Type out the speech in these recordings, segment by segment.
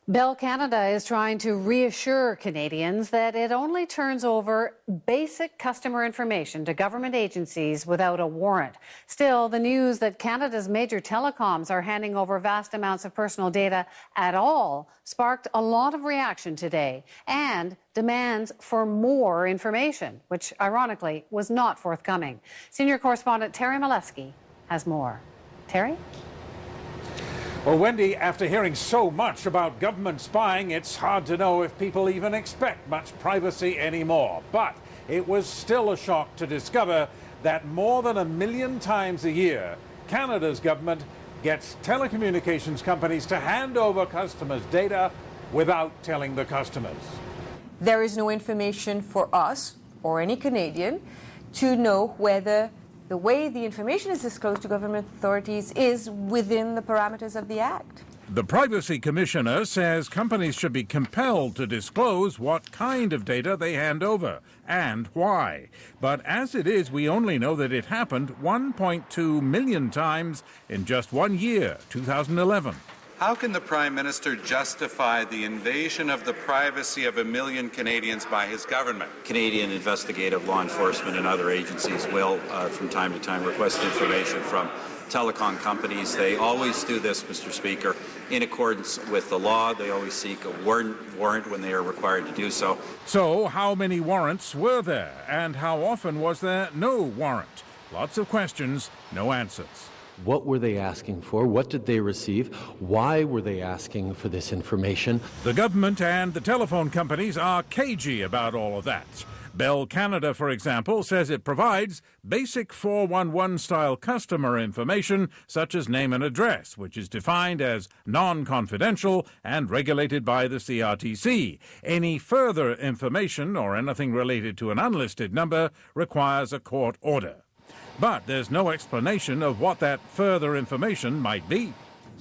Bell Canada is trying to reassure Canadians that it only turns over basic customer information to government agencies without a warrant. Still, the news that Canada's major telecoms are handing over vast amounts of personal data at all sparked a lot of reaction today and demands for more information, which ironically was not forthcoming. Senior correspondent Terry Malewski has more. Terry? Well, Wendy, after hearing so much about government spying, it's hard to know if people even expect much privacy anymore. But it was still a shock to discover that more than 1 million times a year, Canada's government gets telecommunications companies to hand over customers' data without telling the customers. There is no information for us or any Canadian to know whether the way the information is disclosed to government authorities is within the parameters of the Act. The Privacy Commissioner says companies should be compelled to disclose what kind of data they hand over and why. But as it is, we only know that it happened 1.2 million times in just 1 year, 2011. How can the Prime Minister justify the invasion of the privacy of 1 million Canadians by his government? Canadian investigative law enforcement and other agencies will, from time to time, request information from telecom companies. They always do this, Mr. Speaker, in accordance with the law. They always seek a warrant when they are required to do so. So how many warrants were there? And how often was there no warrant? Lots of questions, no answers. What were they asking for? What did they receive? Why were they asking for this information? The government and the telephone companies are cagey about all of that. Bell Canada, for example, says it provides basic 411-style customer information, such as name and address, which is defined as non-confidential and regulated by the CRTC. Any further information or anything related to an unlisted number requires a court order. But there's no explanation of what that further information might be.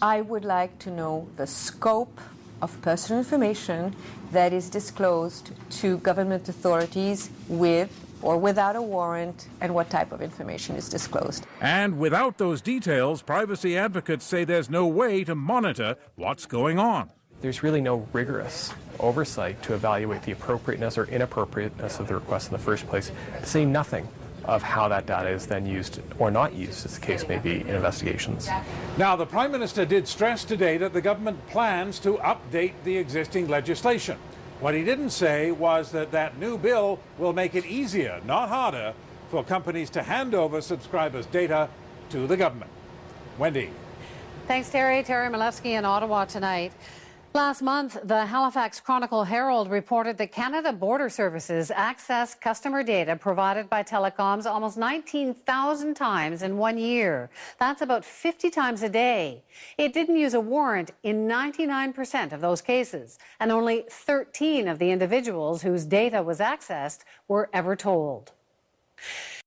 I would like to know the scope of personal information that is disclosed to government authorities with or without a warrant, and what type of information is disclosed. And without those details, privacy advocates say there's no way to monitor what's going on. There's really no rigorous oversight to evaluate the appropriateness or inappropriateness of the request in the first place, to say nothing of how that data is then used or not used, as the case may be, in investigations. Now, the Prime Minister did stress today that the government plans to update the existing legislation. What he didn't say was that that new bill will make it easier, not harder, for companies to hand over subscribers' data to the government. Wendy. Thanks, Terry. Terry Malewski in Ottawa tonight. Last month, the Halifax Chronicle-Herald reported that Canada Border Services accessed customer data provided by telecoms almost 19,000 times in 1 year. That's about 50 times a day. It didn't use a warrant in 99% of those cases, and only 13 of the individuals whose data was accessed were ever told.